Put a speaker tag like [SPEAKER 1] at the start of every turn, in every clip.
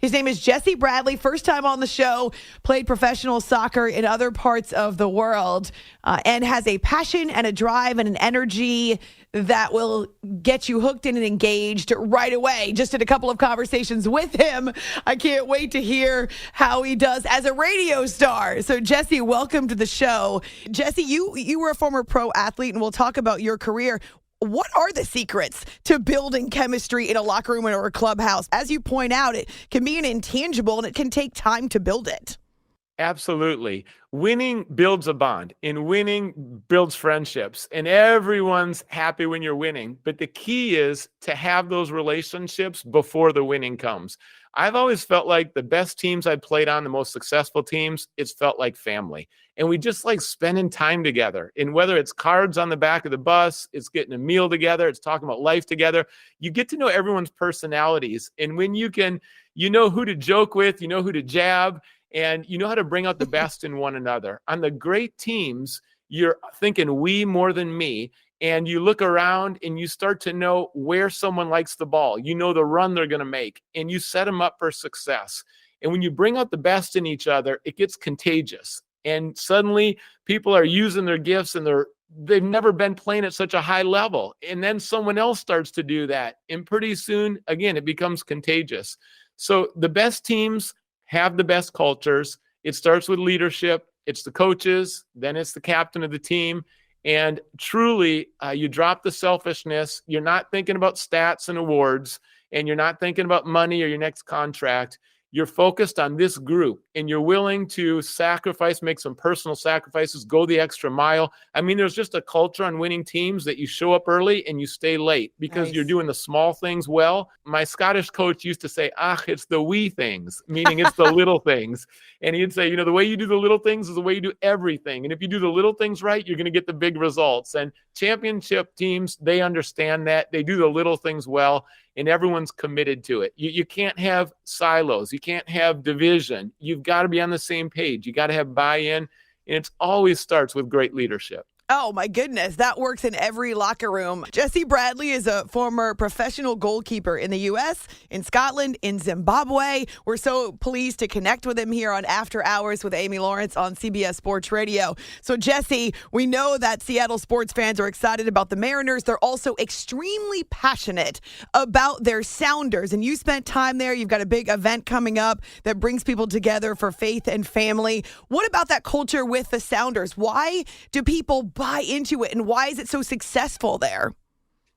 [SPEAKER 1] His name is Jesse Bradley, first time on the show, played professional soccer in other parts of the world, and has a passion and a drive and an energy that will get you hooked in and engaged right away. Just did a couple of conversations with him. I can't wait to hear how he does as a radio star. So Jesse, welcome to the show. Jesse, you were a former pro athlete, and we'll talk about your career. What are the secrets to building chemistry in a locker room or a clubhouse? As you point out, it can be an intangible and it can take time to build it.
[SPEAKER 2] Absolutely. Winning builds a bond, and winning builds friendships, and everyone's happy when you're winning. But the key is to have those relationships before the winning comes. I've always felt like the best teams I played on, the most successful teams, it's felt like family. And we just like spending time together. And whether it's cards on the back of the bus, it's getting a meal together, it's talking about life together, you get to know everyone's personalities. And when you know who to joke with, you know who to jab, and you know how to bring out the best in one another. On the great teams, you're thinking we more than me. And you look around and you start to know where someone likes the ball. You know the run they're going to make, and you set them up for success. And when you bring out the best in each other, it gets contagious. And suddenly people are using their gifts, and they've never been playing at such a high level. And then someone else starts to do that. And pretty soon, again, it becomes contagious. So the best teams have the best cultures. It starts with leadership. It's the coaches, then it's the captain of the team. And truly, you drop the selfishness. You're not thinking about stats and awards, and you're not thinking about money or your next contract. You're focused on this group, and you're willing to sacrifice, make some personal sacrifices, go the extra mile. I mean, there's just a culture on winning teams that you show up early and you stay late because You're doing the small things well. My Scottish coach used to say, it's the wee things, meaning it's the little things. And he'd say, the way you do the little things is the way you do everything. And if you do the little things right, you're going to get the big results. And championship teams, they understand that. They do the little things well, and everyone's committed to it. You can't have silos. You can't have division. You've got to be on the same page. You got to have buy-in, and it always starts with great leadership.
[SPEAKER 1] Oh, my goodness. That works in every locker room. Jesse Bradley is a former professional goalkeeper in the U.S., in Scotland, in Zimbabwe. We're so pleased to connect with him here on After Hours with Amy Lawrence on CBS Sports Radio. So, Jesse, we know that Seattle sports fans are excited about the Mariners. They're also extremely passionate about their Sounders. And you spent time there. You've got a big event coming up that brings people together for faith and family. What about that culture with the Sounders? Why do people buy into it, and why is it so successful there?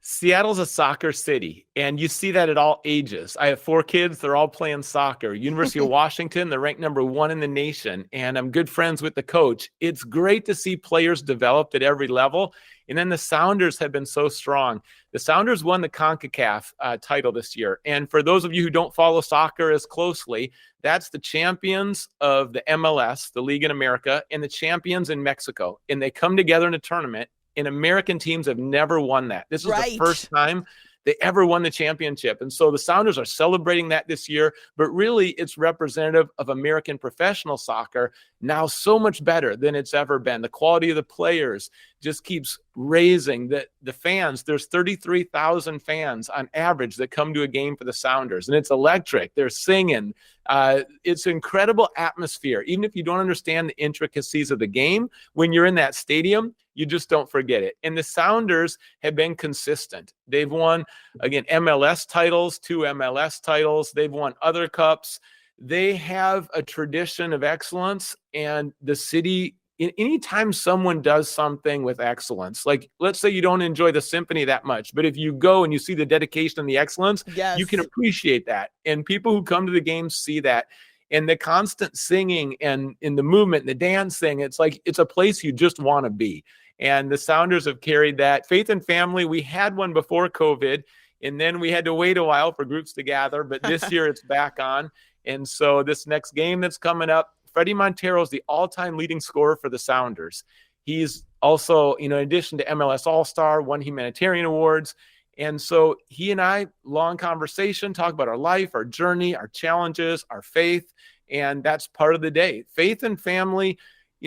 [SPEAKER 2] Seattle's a soccer city, and you see that at all ages. I have 4 kids. They're all playing soccer. University of Washington, they're ranked number 1 in the nation, and I'm good friends with the coach. It's great to see players developed at every level, and then the Sounders have been so strong. The Sounders won the CONCACAF title this year, and for those of you who don't follow soccer as closely, that's the champions of the MLS, the league in America, and the champions in Mexico, and they come together in a tournament. And American teams have never won that. This is the first time they ever won the championship. And so the Sounders are celebrating that this year, but really it's representative of American professional soccer now so much better than it's ever been. The quality of the players just keeps raising. The fans, there's 33,000 fans on average that come to a game for the Sounders, and it's electric. They're singing. It's an incredible atmosphere. Even if you don't understand the intricacies of the game, when you're in that stadium, you just don't forget it. And the Sounders have been consistent. They've won, again, MLS titles, 2 MLS titles. They've won other cups. They have a tradition of excellence, and the city, anytime someone does something with excellence, like let's say you don't enjoy the symphony that much, but if you go and you see the dedication and the excellence, you can appreciate that. And people who come to the games see that. And the constant singing and in the movement and the dancing, it's like it's a place you just want to be. And the Sounders have carried that. Faith and family, we had one before COVID, and then we had to wait a while for groups to gather, but this year it's back on. And so this next game that's coming up, Freddie Montero is the all-time leading scorer for the Sounders. He's also, in addition to MLS All-Star, won humanitarian awards. And so he and I, long conversation, talk about our life, our journey, our challenges, our faith, and that's part of the day. Faith and family,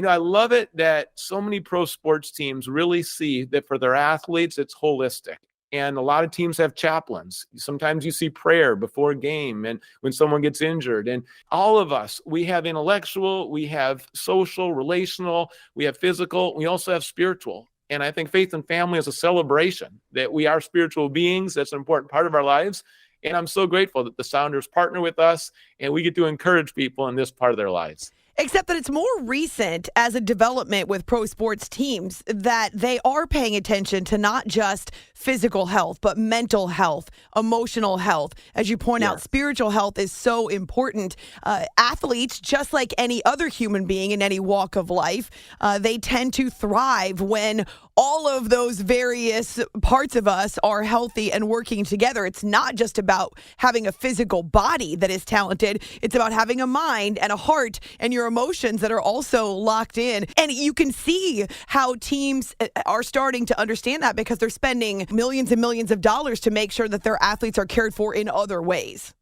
[SPEAKER 2] I love it that so many pro sports teams really see that for their athletes, it's holistic. And a lot of teams have chaplains. Sometimes you see prayer before a game and when someone gets injured. And all of us, we have intellectual, we have social, relational, we have physical, we also have spiritual. And I think faith and family is a celebration that we are spiritual beings. That's an important part of our lives. And I'm so grateful that the Sounders partner with us and we get to encourage people in this part of their lives.
[SPEAKER 1] Except that it's more recent as a development with pro sports teams that they are paying attention to not just physical health, but mental health, emotional health. As you point out, spiritual health is so important. Athletes, just like any other human being in any walk of life, they tend to thrive when all of those various parts of us are healthy and working together. It's not just about having a physical body that is talented. It's about having a mind and a heart and your emotions that are also locked in. And you can see how teams are starting to understand that because they're spending millions and millions of dollars to make sure that their athletes are cared for in other ways.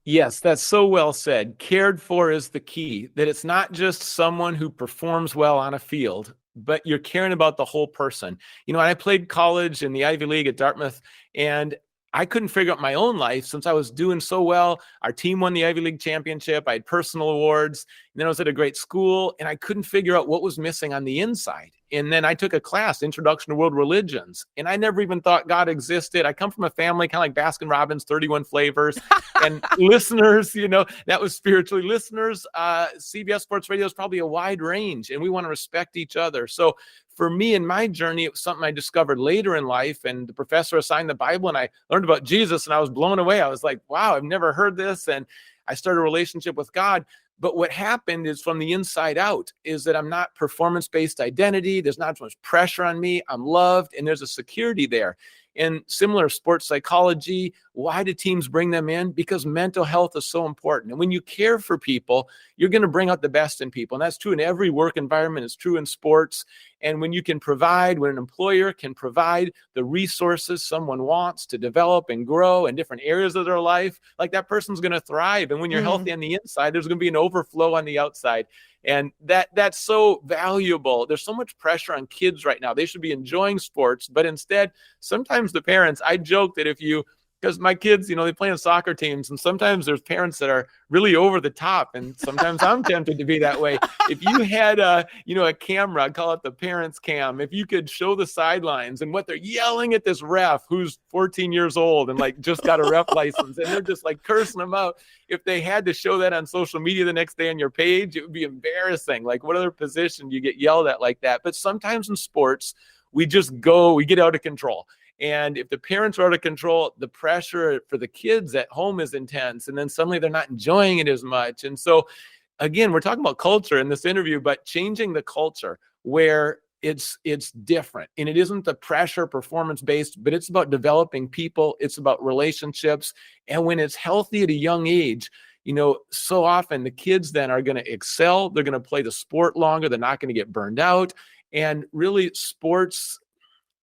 [SPEAKER 2] Yes, that's so well said. Cared for is the key, that it's not just someone who performs well on a field, but you're caring about the whole person. I played college in the Ivy League at Dartmouth, and I couldn't figure out my own life since I was doing so well. Our team won the Ivy League championship. I had personal awards. And then I was at a great school, and I couldn't figure out what was missing on the inside. And then I took a class, Introduction to World Religions, and I never even thought God existed. I come from a family kind of like Baskin-Robbins, 31 flavors. And listeners, that was spiritually. Listeners, CBS Sports Radio is probably a wide range, and we want to respect each other. So for me in my journey, it was something I discovered later in life, and the professor assigned the Bible, and I learned about Jesus, and I was blown away. I was like, wow, I've never heard this. And I started a relationship with God. But what happened is from the inside out is that I'm not performance-based identity. There's not so much pressure on me. I'm loved, and there's a security there. In similar sports psychology, why do teams bring them in? Because mental health is so important. And when you care for people, you're going to bring out the best in people. And that's true in every work environment. It's true in sports. And when you can provide, when an employer can provide the resources someone wants to develop and grow in different areas of their life, like that person's going to thrive. And when you're healthy on the inside, there's going to be an overflow on the outside. And that's so valuable. There's so much pressure on kids right now. They should be enjoying sports, but instead, sometimes the parents, I joke that because my kids, they play in soccer teams, and sometimes there's parents that are really over the top, and sometimes I'm tempted to be that way. If you had a camera, I'd call it the parents' cam, if you could show the sidelines and what they're yelling at this ref who's 14 years old and just got a ref license, and they're just cursing them out. If they had to show that on social media the next day on your page, it would be embarrassing. What other position do you get yelled at like that? But sometimes in sports, we get out of control. And if the parents are out of control, the pressure for the kids at home is intense. And then suddenly they're not enjoying it as much. And so, again, we're talking about culture in this interview, but changing the culture where it's different. And it isn't the pressure performance-based, but it's about developing people. It's about relationships. And when it's healthy at a young age, so often the kids then are going to excel. They're going to play the sport longer. They're not going to get burned out. And really, sports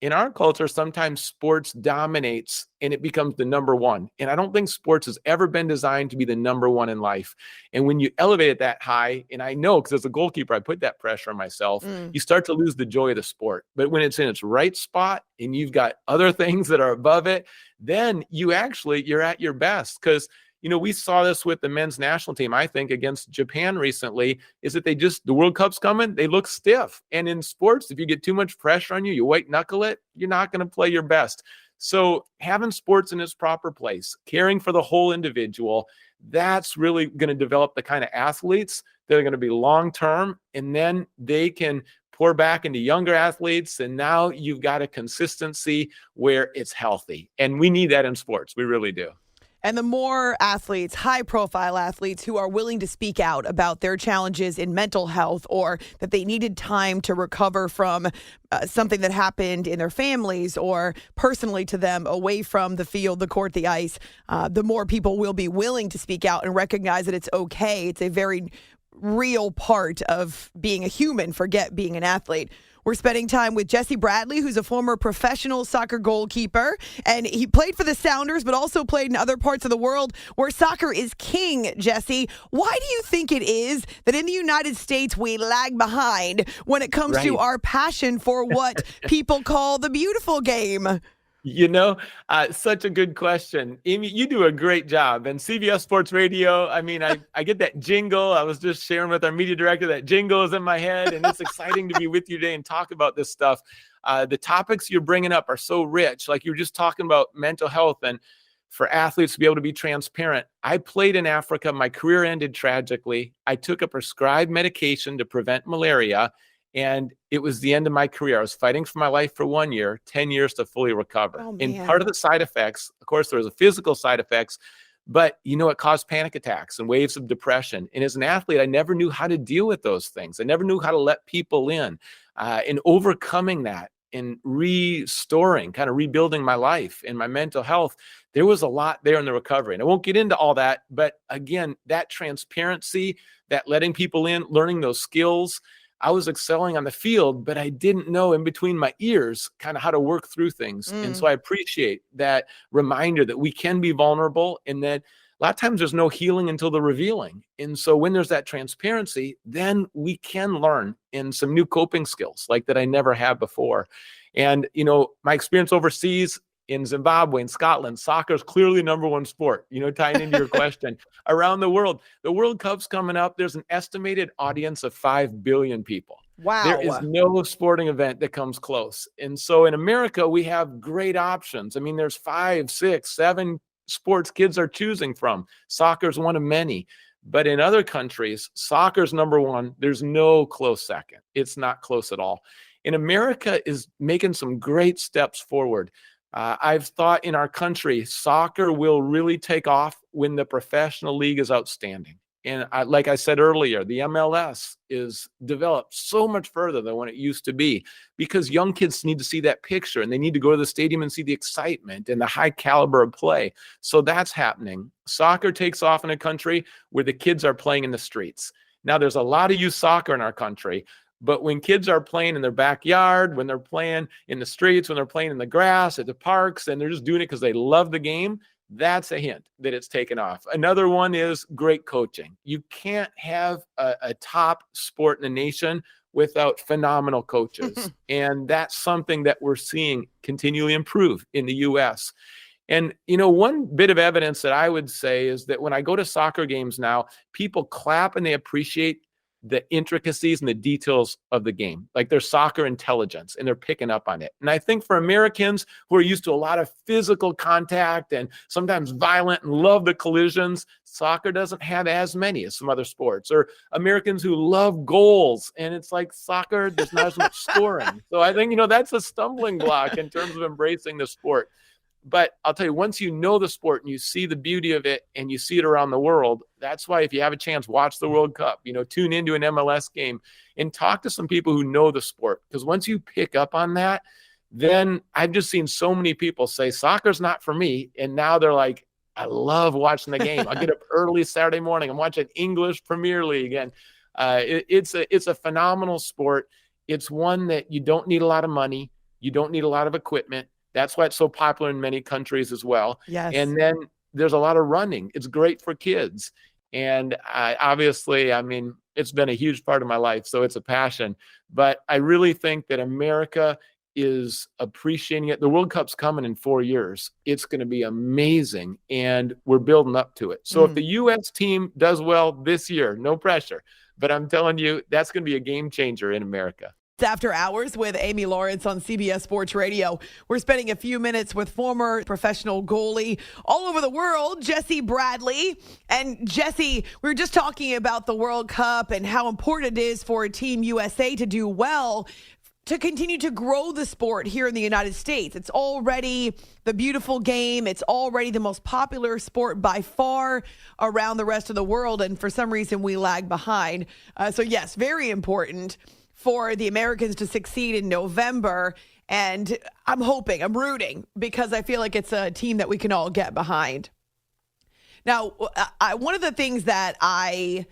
[SPEAKER 2] in our culture, sometimes sports dominates and it becomes the number one. And I don't think sports has ever been designed to be the number one in life. And when you elevate it that high, and I know because as a goalkeeper, I put that pressure on myself, you start to lose the joy of the sport. But when it's in its right spot and you've got other things that are above it, then you're at your best. Because we saw this with the men's national team, I think, against Japan recently, is that the World Cup's coming, they look stiff. And in sports, if you get too much pressure on you, you white knuckle it, you're not going to play your best. So having sports in its proper place, caring for the whole individual, that's really going to develop the kind of athletes that are going to be long-term, and then they can pour back into younger athletes. And now you've got a consistency where it's healthy. And we need that in sports. We really do.
[SPEAKER 1] And the more athletes, high-profile athletes who are willing to speak out about their challenges in mental health or that they needed time to recover from something that happened in their families or personally to them away from the field, the court, the ice, the more people will be willing to speak out and recognize that it's okay. It's a very real part of being a human, forget being an athlete. We're spending time with Jesse Bradley, who's a former professional soccer goalkeeper, and he played for the Sounders, but also played in other parts of the world where soccer is king. Jesse, why do you think it is that in the United States we lag behind when it comes to our passion for what people call the beautiful game?
[SPEAKER 2] Such a good question. Amy, you do a great job. And CBS Sports Radio, I mean, I get that jingle. I was just sharing with our media director that jingle is in my head, and it's exciting to be with you today and talk about this stuff. The topics you're bringing up are so rich. Like you were just talking about mental health and for athletes to be able to be transparent. I played in Africa. My career ended tragically. I took a prescribed medication to prevent malaria, and it was the end of my career. I was fighting for my life for 1 year, 10 years to fully recover.
[SPEAKER 1] Oh,
[SPEAKER 2] And
[SPEAKER 1] man.
[SPEAKER 2] part of the side effects, of course, there was a physical side effects, but it caused panic attacks and waves of depression. And as an athlete, I never knew how to deal with those things. I never knew how to let people in. And overcoming that and restoring, kind of rebuilding my life and my mental health, there was a lot there in the recovery. And I won't get into all that, but again, that transparency, that letting people in, learning those skills, I was excelling on the field, but I didn't know in between my ears kind of how to work through things. And so I appreciate that reminder that we can be vulnerable and that a lot of times there's no healing until the revealing. And so when there's that transparency, then we can learn in some new coping skills like that I never had before. And, my experience overseas in Zimbabwe and Scotland, soccer is clearly the number one sport, tying into your question. Around the world, the World Cup's coming up. There's an estimated audience of 5 billion people.
[SPEAKER 1] Wow.
[SPEAKER 2] There is no sporting event that comes close. And so in America, we have great options. I mean, there's 5, 6, 7 sports kids are choosing from. Soccer is one of many. But in other countries, soccer's number one. There's no close second. It's not close at all. And America is making some great steps forward. I've thought in our country, soccer will really take off when the professional league is outstanding. And like I said earlier, the MLS is developed so much further than when it used to be because young kids need to see that picture and they need to go to the stadium and see the excitement and the high caliber of play. So that's happening. Soccer takes off in a country where the kids are playing in the streets. Now, there's a lot of youth soccer in our country. But when kids are playing in their backyard, when they're playing in the streets, when they're playing in the grass, at the parks, and they're just doing it because they love the game, that's a hint that it's taken off. Another one is great coaching. You can't have a top sport in the nation without phenomenal coaches. And that's something that we're seeing continually improve in the U.S. And, one bit of evidence that I would say is that when I go to soccer games now, people clap and they appreciate the intricacies and the details of the game, like their soccer intelligence, and they're picking up on it. And I think for Americans who are used to a lot of physical contact and sometimes violent and love the collisions, soccer doesn't have as many as some other sports. Or Americans who love goals, and it's like soccer, there's not as much scoring. So I think, that's a stumbling block in terms of embracing the sport. But I'll tell you, once you know the sport and you see the beauty of it and you see it around the world, that's why if you have a chance, watch the World Cup, tune into an MLS game and talk to some people who know the sport. Because once you pick up on that, then I've just seen so many people say, soccer's not for me. And now they're like, I love watching the game. I get up early Saturday morning. I'm watching English Premier League. And it's a phenomenal sport. It's one that you don't need a lot of money. You don't need a lot of equipment. That's why it's so popular in many countries as well.
[SPEAKER 1] Yes.
[SPEAKER 2] And then there's a lot of running. It's great for kids. And obviously, it's been a huge part of my life, so it's a passion. But I really think that America is appreciating it. The World Cup's coming in 4 years. It's going to be amazing, and we're building up to it. So if the U.S. team does well this year, no pressure. But I'm telling you, that's going to be a game changer in America.
[SPEAKER 1] After Hours with Amy Lawrence on CBS Sports Radio. We're spending a few minutes with former professional goalie all over the world, Jesse Bradley. And Jesse, we were just talking about the World Cup and how important it is for Team USA to do well to continue to grow the sport here in the United States. It's already the beautiful game. It's already the most popular sport by far around the rest of the world. And for some reason, we lag behind. So yes, very important for the Americans to succeed in November. And I'm rooting, because I feel like it's a team that we can all get behind. Now, one of the things that I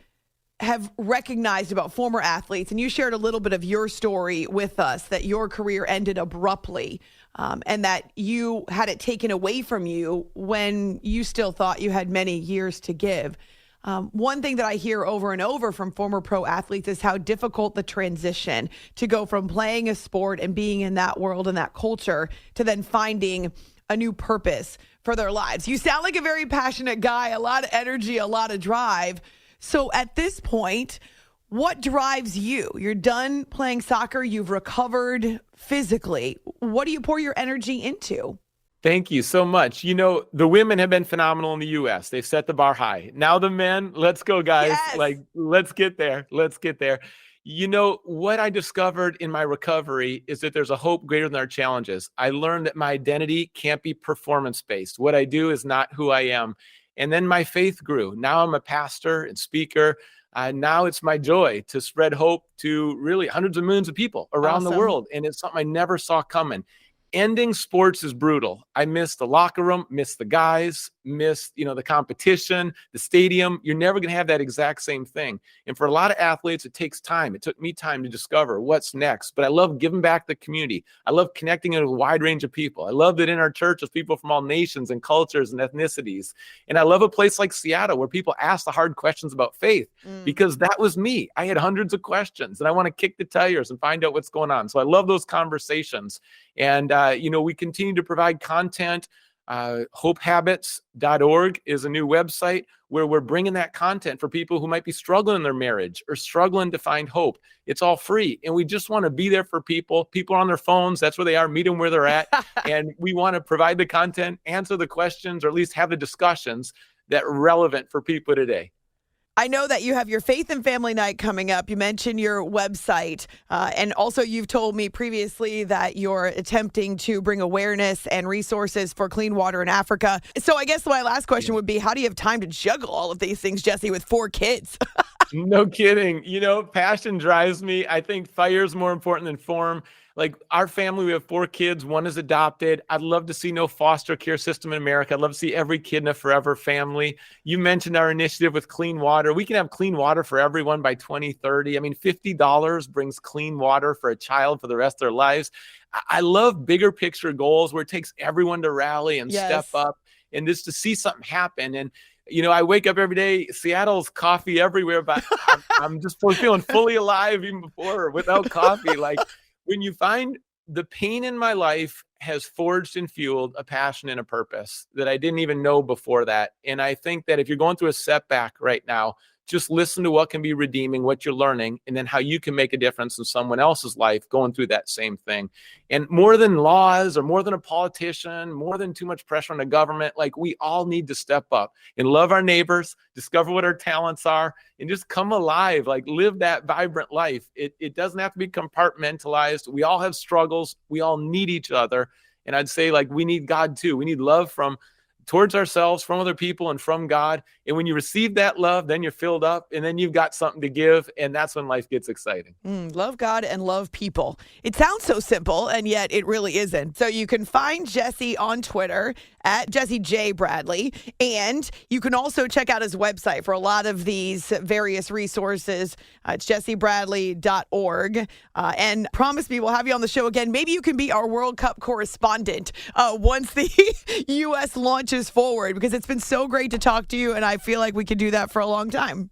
[SPEAKER 1] have recognized about former athletes, and you shared a little bit of your story with us, that your career ended abruptly, and that you had it taken away from you when you still thought you had many years to give. One thing that I hear over and over from former pro athletes is how difficult the transition to go from playing a sport and being in that world and that culture to then finding a new purpose for their lives. You sound like a very passionate guy, a lot of energy, a lot of drive. So at this point, what drives you? You're done playing soccer. You've recovered physically. What do you pour your energy into?
[SPEAKER 2] Thank you so much. The women have been phenomenal in the U.S. They've set the bar high. Now the men, let's go, guys.
[SPEAKER 1] Yes.
[SPEAKER 2] Let's get there. Let's get there. What I discovered in my recovery is that there's a hope greater than our challenges. I learned that my identity can't be performance-based. What I do is not who I am. And then my faith grew. Now I'm a pastor and speaker. Now it's my joy to spread hope to really hundreds of millions of people around the world. And it's something I never saw coming. Ending sports is brutal. I miss the locker room, miss the guys, miss, the competition, the stadium. You're never going to have that exact same thing. And for a lot of athletes, it takes time. It took me time to discover what's next. But I love giving back to the community. I love connecting with a wide range of people. I love that in our church, there's people from all nations and cultures and ethnicities. And I love a place like Seattle where people ask the hard questions about faith because that was me. I had hundreds of questions and I want to kick the tires and find out what's going on. So I love those conversations. And, we continue to provide content. Hopehabits.org is a new website where we're bringing that content for people who might be struggling in their marriage or struggling to find hope. It's all free. And we just want to be there for people. People are on their phones. That's where they are. Meet them where they're at. And we want to provide the content, answer the questions, or at least have the discussions that are relevant for people today.
[SPEAKER 1] I know that you have your Faith and Family Night coming up. You mentioned your website. And also you've told me previously that you're attempting to bring awareness and resources for clean water in Africa. So I guess my last question would be, how do you have time to juggle all of these things, Jesse, with 4 kids?
[SPEAKER 2] No kidding. Passion drives me. I think fire is more important than form. Like our family, we have 4 kids. 1 is adopted. I'd love to see no foster care system in America. I'd love to see every kid in a forever family. You mentioned our initiative with clean water. We can have clean water for everyone by 2030. I mean, $50 brings clean water for a child for the rest of their lives. I love bigger picture goals where it takes everyone to rally and step up and just to see something happen. And I wake up every day, Seattle's coffee everywhere, but I'm just feeling fully alive even before or without coffee. Like when you find the pain in my life has forged and fueled a passion and a purpose that I didn't even know before that. And I think that if you're going through a setback right now, just listen to what can be redeeming, what you're learning, and then how you can make a difference in someone else's life going through that same thing. And more than laws or more than a politician, more than too much pressure on the government, like we all need to step up and love our neighbors, discover what our talents are, and just come alive, like live that vibrant life. It doesn't have to be compartmentalized. We all have struggles. We all need each other. And I'd say like we need God too. We need love towards ourselves, from other people, and from God. And when you receive that love, then you're filled up and then you've got something to give. And that's when life gets exciting.
[SPEAKER 1] Love God and love people. It sounds so simple, and yet it really isn't. So you can find Jesse on Twitter at Jesse J. Bradley. And you can also check out his website for a lot of these various resources. It's jessebradley.org. And promise me we'll have you on the show again. Maybe you can be our World Cup correspondent once the U.S. launches forward, because it's been so great to talk to you, and I feel like we could do that for a long time.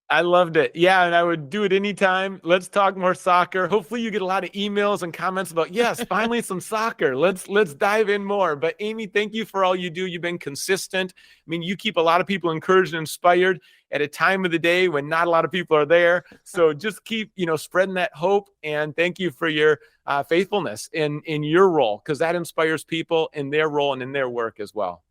[SPEAKER 2] I loved it. Yeah, and I would do it anytime. Let's talk more soccer. Hopefully you get a lot of emails and comments about, yes, finally some soccer. Let's dive in more. But Amy, thank you for all you do. You've been consistent. I mean, you keep a lot of people encouraged and inspired at a time of the day when not a lot of people are there. So just keep, spreading that hope. And thank you for your faithfulness in your role, because that inspires people in their role and in their work as well.